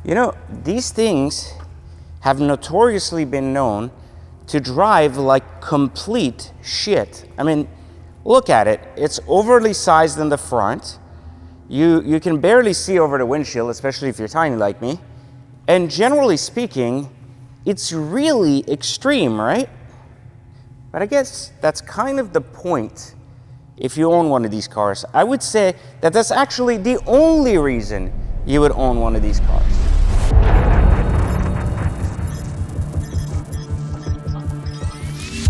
You know, these things have notoriously been known to drive like complete shit. I mean, look at it. It's overly sized in the front. You can barely see over the windshield, especially if you're tiny like me. And generally speaking, it's really extreme, right? But I guess that's kind of the point if you own one of these cars. I would say that that's actually the only reason you would own one of these cars.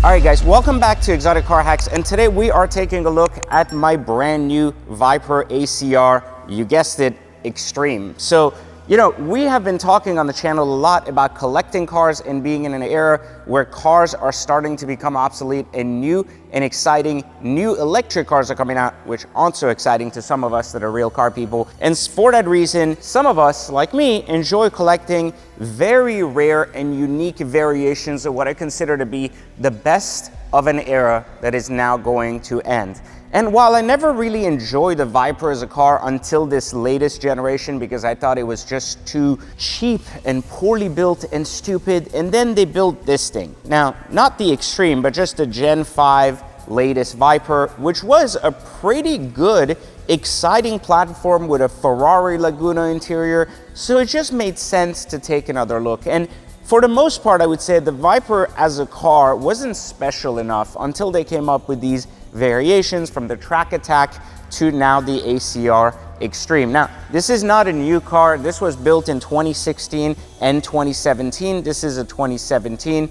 All right, guys, welcome back to Exotic Car Hacks, and today we are taking a look at my brand new Viper ACR, you guessed it, Extreme. So, you know, we have been talking on the channel a lot about collecting cars and being in an era where cars are starting to become obsolete and new and exciting new electric cars are coming out, which aren't so exciting to some of us that are real car people. And for that reason, some of us, like me, enjoy collecting very rare and unique variations of what I consider to be the best of an era that is now going to end. And while I never really enjoyed the Viper as a car until this latest generation because I thought it was just too cheap and poorly built and stupid, and then they built this thing. Now, not the Extreme, but just the Gen 5 latest Viper, which was a pretty good, exciting platform with a Ferrari Laguna interior, so it just made sense to take another look. And for the most part, I would say the Viper as a car wasn't special enough until they came up with these variations from the Track Attack to now the ACR Extreme. Now, this is not a new car. This was built in 2016 and 2017. This is a 2017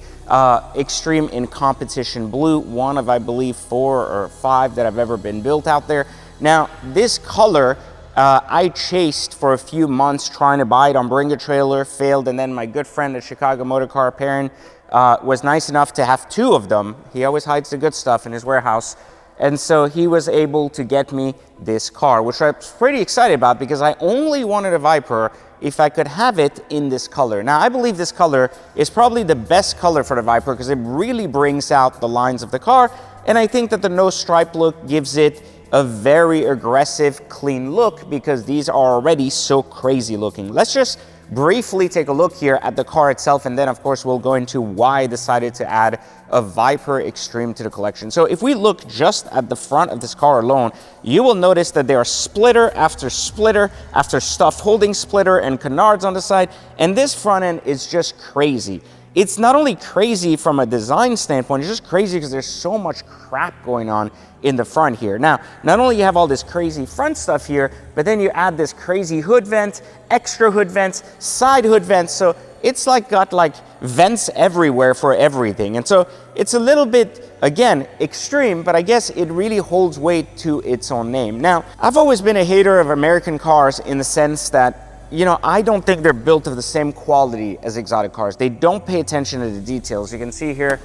Extreme in competition blue, one of, I believe, 4 or 5 that have ever been built out there. Now, this color, I chased for a few months trying to buy it on Bring a Trailer, failed, and then my good friend at Chicago Motor Car, Perrin, was nice enough to have 2 of them. He always hides the good stuff in his warehouse. And so he was able to get me this car, which I was pretty excited about because I only wanted a Viper if I could have it in this color. Now, I believe this color is probably the best color for the Viper because it really brings out the lines of the car. And I think that the no stripe look gives it a very aggressive, clean look because these are already so crazy looking. Let's just briefly take a look here at the car itself, and then of course we'll go into why I decided to add a Viper Extreme to the collection. So if we look just at the front of this car alone, you will notice that there are splitter after stuff holding splitter and canards on the side, and this front end is just crazy. It's not only crazy from a design standpoint, it's just crazy because there's so much crap going on in the front here. Now, not only you have all this crazy front stuff here, but then you add this crazy hood vent, extra hood vents, side hood vents, so it's like got like vents everywhere for everything. And so it's a little bit, again, extreme, but I guess it really holds weight to its own name. Now, I've always been a hater of American cars in the sense that, you know, I don't think they're built of the same quality as exotic cars. They don't pay attention to the details. You can see here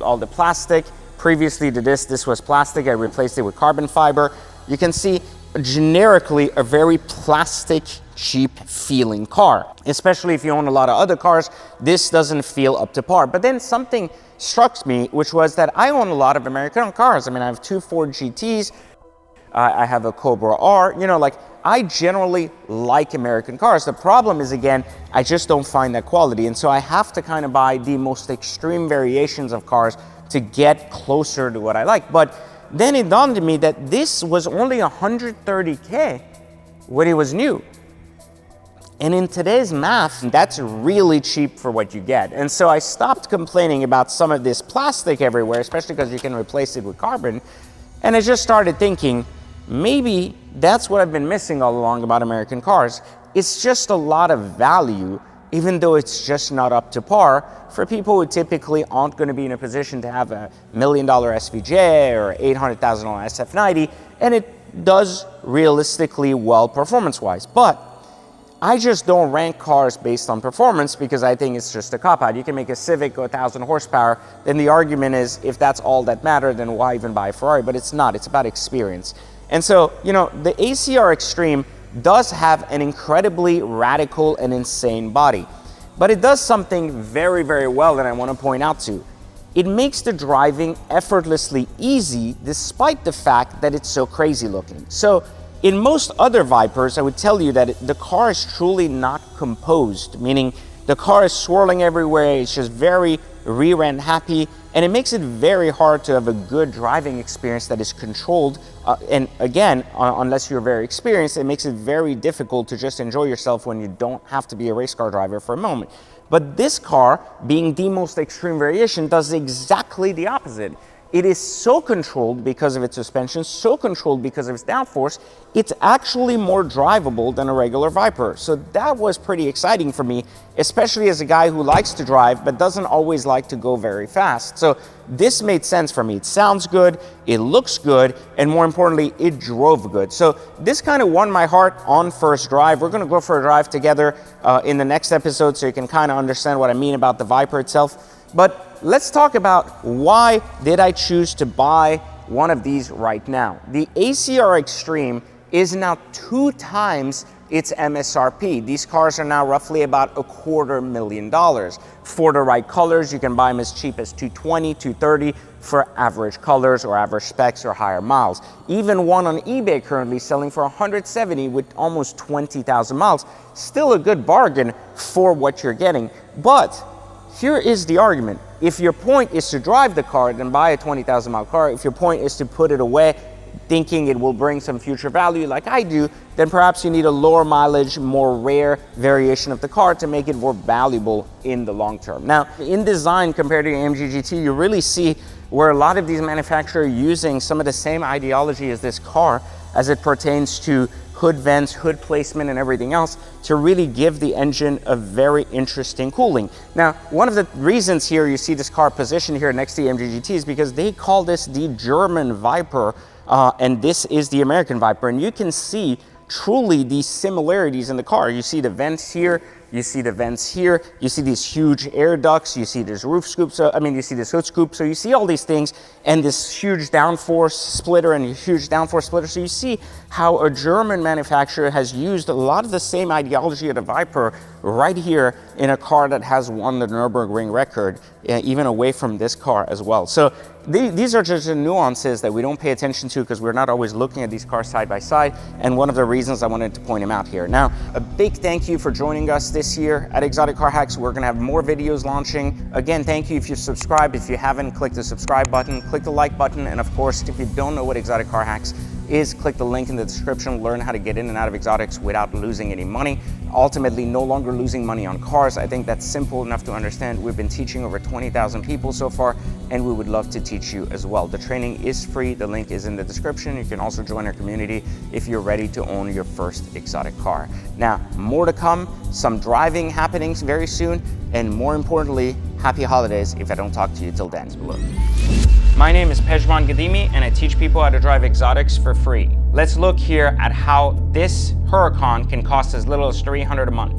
all the plastic. Previously to this was plastic. I replaced it with carbon fiber. You can see generically a very plastic, cheap feeling car. Especially if you own a lot of other cars, this doesn't feel up to par. But then something struck me, which was that I own a lot of American cars. I mean, I have 2 Ford GTs. I have a Cobra R, you know, like I generally like American cars. The problem is, again, I just don't find that quality. And so I have to kind of buy the most extreme variations of cars to get closer to what I like. But then it dawned on me that this was only $130K when it was new. And in today's math, that's really cheap for what you get. And so I stopped complaining about some of this plastic everywhere, especially because you can replace it with carbon. And I just started thinking, maybe that's what I've been missing all along about American cars. It's just a lot of value, even though it's just not up to par for people who typically aren't going to be in a position to have a $1 million SVJ or $800,000 SF90, and it does realistically well performance-wise. But I just don't rank cars based on performance because I think it's just a cop-out. You can make a Civic go 1,000 horsepower, then the argument is if that's all that matters, then why even buy a Ferrari? But it's not. It's about experience. And so, you know, the ACR Extreme does have an incredibly radical and insane body. But it does something very, very well that I want to point out to. It makes the driving effortlessly easy despite the fact that it's so crazy looking. So in most other Vipers, I would tell you that the car is truly not composed, meaning the car is swirling everywhere, it's just very rear end happy, and it makes it very hard to have a good driving experience that is controlled. And again, unless you're very experienced, it makes it very difficult to just enjoy yourself when you don't have to be a race car driver for a moment. But this car, being the most extreme variation, does exactly the opposite. It is so controlled because of its suspension, so controlled because of its downforce, it's actually more drivable than a regular Viper. So that was pretty exciting for me, especially as a guy who likes to drive but doesn't always like to go very fast. So this made sense for me. It sounds good, it looks good, and more importantly, it drove good. So this kind of won my heart on first drive. We're gonna go for a drive together in the next episode so you can kind of understand what I mean about the Viper itself. But let's talk about why did I choose to buy one of these right now. The ACR Extreme is now 2 times its MSRP. These cars are now roughly about $250,000. For the right colors, you can buy them as cheap as $220,000, $230,000 for average colors or average specs or higher miles. Even one on eBay currently selling for $170,000 with almost 20,000 miles. Still a good bargain for what you're getting. But here is the argument. If your point is to drive the car, then buy a 20,000 mile car. If your point is to put it away, thinking it will bring some future value like I do, then perhaps you need a lower mileage, more rare variation of the car to make it more valuable in the long term. Now, in design compared to the AMG GT, you really see where a lot of these manufacturers are using some of the same ideology as this car as it pertains to hood vents, hood placement, and everything else to really give the engine a very interesting cooling. Now, one of the reasons here you see this car positioned here next to the AMG GT is because they call this the German Viper, and this is the American Viper. And you can see truly these similarities in the car. You see the vents here, you see the vents here, you see these huge air ducts, you see this roof scoop, you see this hood scoop, so you see all these things, and this huge downforce splitter and a huge downforce splitter. So you see how a German manufacturer has used a lot of the same ideology of the Viper right here in a car that has won the Nürburgring record, even away from this car as well. So these are just the nuances that we don't pay attention to because we're not always looking at these cars side by side, and one of the reasons I wanted to point them out here. Now, a big thank you for joining us this year at Exotic Car Hacks. We're gonna have more videos launching. Again, thank you if you've subscribed. If you haven't, click the subscribe button, click the like button, and of course, if you don't know what Exotic Car Hacks is, click the link in the description, learn how to get in and out of exotics without losing any money. Ultimately, no longer losing money on cars. I think that's simple enough to understand. We've been teaching over 20,000 people so far, and we would love to teach you as well. The training is free. The link is in the description. You can also join our community if you're ready to own your first exotic car. Now, more to come, some driving happenings very soon, and more importantly, happy holidays if I don't talk to you till then. My name is Pejman Gadimi, and I teach people how to drive exotics for free. Let's look here at how this Huracan can cost as little as $300 a month.